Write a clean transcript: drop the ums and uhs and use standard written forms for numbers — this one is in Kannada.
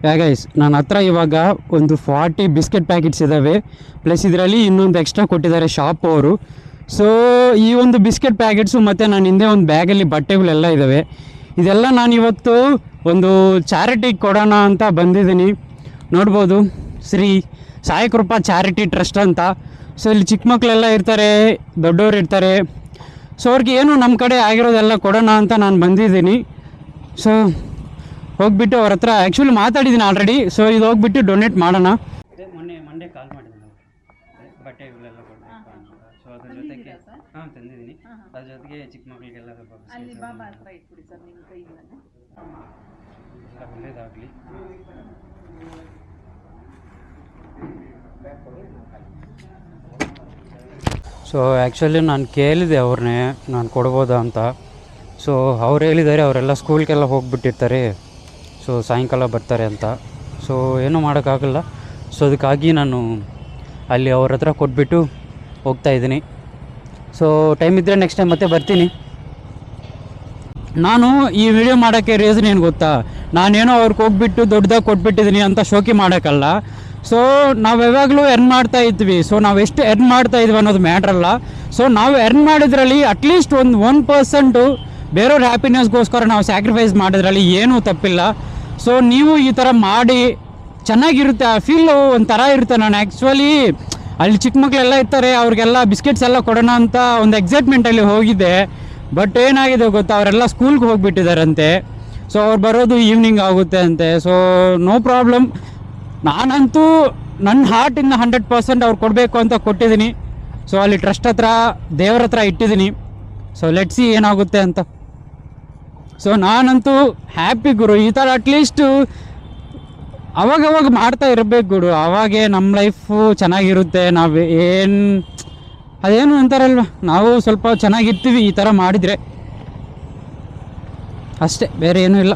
ಗೈಸ್ ನನ್ನ ಹತ್ರ ಇವಾಗ ಒಂದು 40 ಬಿಸ್ಕೆಟ್ ಪ್ಯಾಕೆಟ್ಸ್ ಇದ್ದಾವೆ, ಪ್ಲಸ್ ಇದರಲ್ಲಿ ಇನ್ನೊಂದು ಎಕ್ಸ್ಟ್ರಾ ಕೊಟ್ಟಿದ್ದಾರೆ ಶಾಪ್ ಅವರು. ಸೊ ಈ ಒಂದು ಬಿಸ್ಕೆಟ್ ಪ್ಯಾಕೆಟ್ಸು ಮತ್ತು ನಾನು ಹಿಂದೆ ಒಂದು ಬ್ಯಾಗಲ್ಲಿ ಬಟ್ಟೆಗಳೆಲ್ಲ ಇದ್ದಾವೆ. ಇದೆಲ್ಲ ನಾನು ಇವತ್ತು ಒಂದು ಚಾರಿಟಿಗೆ ಕೊಡೋಣ ಅಂತ ಬಂದಿದ್ದೀನಿ. ನೋಡ್ಬೋದು, ಶ್ರೀ ಸಾಯಿ ಕೃಪಾ ಚಾರಿಟಿ ಟ್ರಸ್ಟ್ ಅಂತ. ಸೊ ಇಲ್ಲಿ ಚಿಕ್ಕ ಮಕ್ಕಳೆಲ್ಲ ಇರ್ತಾರೆ, ದೊಡ್ಡವರು ಇರ್ತಾರೆ. ಸೊ ಅವ್ರಿಗೆ ಏನು ನಮ್ಮ ಕಡೆ ಆಗಿರೋದೆಲ್ಲ ಕೊಡೋಣ ಅಂತ ನಾನು ಬಂದಿದ್ದೀನಿ. ಸೊ ಹೋಗ್ಬಿಟ್ಟು ಅವ್ರ ಹತ್ರ ಆ್ಯಕ್ಚುಲಿ ಮಾತಾಡಿದ್ದೀನಿ ಆಲ್ರೆಡಿ. ಸೊ ಇದು ಹೋಗ್ಬಿಟ್ಟು ಡೊನೇಟ್ ಮಾಡೋಣ. ಮಂಡೇ ಕಾಲ್ ಮಾಡಿದ್ದೀನಿ, ಬಟ್ಟೆಗಳೆಲ್ಲ ಕೊಡಬೇಕು ಅಂತ. ಸೊ ಅದ್ರ ಜೊತೆಗೆ ತಂದಿದ್ದೀನಿ. ಅದ್ರ ಜೊತೆಗೆ ಚಿಕ್ಕ ಮಕ್ಕಳಿಗೆಲ್ಲ ಸ್ವಲ್ಪ ಒಳ್ಳೇದಾಗಲಿ. ಸೊ ಆ್ಯಕ್ಚುಲಿ ನಾನು ಕೇಳಿದೆ ಅವ್ರನ್ನೇ ನಾನು ಕೊಡ್ಬೋದಾ ಅಂತ. ಸೊ ಅವ್ರು ಹೇಳಿದ್ದಾರೆ ಅವರೆಲ್ಲ ಸ್ಕೂಲ್ಗೆಲ್ಲ ಹೋಗಿಬಿಟ್ಟಿರ್ತಾರೆ, ಸೊ ಸಾಯಂಕಾಲ ಬರ್ತಾರೆ ಅಂತ. ಸೊ ಏನೂ ಮಾಡೋಕ್ಕಾಗಲ್ಲ. ಸೊ ಅದಕ್ಕಾಗಿ ನಾನು ಅಲ್ಲಿ ಅವ್ರ ಹತ್ರ ಕೊಟ್ಬಿಟ್ಟು ಹೋಗ್ತಾಯಿದ್ದೀನಿ. ಸೊ ಟೈಮ್ ಇದ್ದರೆ ನೆಕ್ಸ್ಟ್ ಟೈಮ್ ಮತ್ತೆ ಬರ್ತೀನಿ. ನಾನು ಈ ವಿಡಿಯೋ ಮಾಡೋಕ್ಕೆ ರೀಸನ್ ಏನು ಗೊತ್ತಾ, ನಾನೇನೋ ಅವ್ರಿಗೆ ಹೋಗ್ಬಿಟ್ಟು ದೊಡ್ಡದಾಗಿ ಕೊಟ್ಬಿಟ್ಟಿದ್ದೀನಿ ಅಂತ ಶೋಕಿ ಮಾಡೋಕ್ಕಲ್ಲ. ಸೊ ನಾವು ಯಾವಾಗಲೂ ಎರ್ನ್ ಮಾಡ್ತಾ ಇದ್ವಿ. ಸೊ ನಾವು ಎಷ್ಟು ಎರ್ನ್ ಮಾಡ್ತಾ ಇದ್ವಿ ಅನ್ನೋದು ಮ್ಯಾಟ್ರಲ್ಲ. ಸೊ ನಾವು ಎರ್ನ್ ಮಾಡಿದ್ರಲ್ಲಿ ಅಟ್ಲೀಸ್ಟ್ 1% ಬೇರೆಯವ್ರ ಹ್ಯಾಪಿನೆಸ್ಗೋಸ್ಕರ ನಾವು ಸ್ಯಾಕ್ರಿಫೈಸ್ ಮಾಡಿದ್ರಲ್ಲಿ ಏನೂ ತಪ್ಪಿಲ್ಲ. ಸೊ ನೀವು ಈ ಥರ ಮಾಡಿ ಚೆನ್ನಾಗಿರುತ್ತೆ, ಆ ಫೀಲು ಒಂಥರ ಇರುತ್ತೆ. ನಾನು ಆ್ಯಕ್ಚುಲಿ ಅಲ್ಲಿ ಚಿಕ್ಕ ಮಕ್ಕಳೆಲ್ಲ ಇರ್ತಾರೆ, ಅವ್ರಿಗೆಲ್ಲ ಬಿಸ್ಕೆಟ್ಸ್ ಎಲ್ಲ ಕೊಡೋಣ ಅಂತ ಒಂದು ಎಕ್ಸೈಟ್ಮೆಂಟಲ್ಲಿ ಹೋಗಿದ್ದೆ. ಬಟ್ ಏನಾಗಿದೆ ಗೊತ್ತಾ, ಅವರೆಲ್ಲ ಸ್ಕೂಲ್ಗೆ ಹೋಗಿಬಿಟ್ಟಿದ್ದಾರಂತೆ. ಸೊ ಅವ್ರು ಬರೋದು ಈವ್ನಿಂಗ್ ಆಗುತ್ತೆ ಅಂತೆ. ಸೊ ನೋ ಪ್ರಾಬ್ಲಮ್, ನಾನಂತೂ ನನ್ನ ಹಾರ್ಟಿಂದ 100% ಅವ್ರು ಕೊಡಬೇಕು ಅಂತ ಕೊಟ್ಟಿದ್ದೀನಿ. ಸೊ ಅಲ್ಲಿ ಟ್ರಸ್ಟ್ ಹತ್ರ, ದೇವ್ರ ಹತ್ರ ಇಟ್ಟಿದ್ದೀನಿ. ಸೊ ಲೆಟ್ಸಿ ಏನಾಗುತ್ತೆ ಅಂತ. ಸೊ ನಾನಂತೂ ಹ್ಯಾಪಿ ಗುರು. ಈ ಥರ ಅಟ್ಲೀಸ್ಟು ಅವಾಗವಾಗ ಮಾಡ್ತಾ ಇರಬೇಕು ಗುರು, ಅವಾಗೇ ನಮ್ಮ ಲೈಫು ಚೆನ್ನಾಗಿರುತ್ತೆ. ನಾವು ಅದೇನು ಅಂತಾರಲ್ವ, ನಾವು ಸ್ವಲ್ಪ ಚೆನ್ನಾಗಿರ್ತೀವಿ ಈ ಥರ ಮಾಡಿದರೆ ಅಷ್ಟೇ, ಬೇರೆ ಏನೂ ಇಲ್ಲ.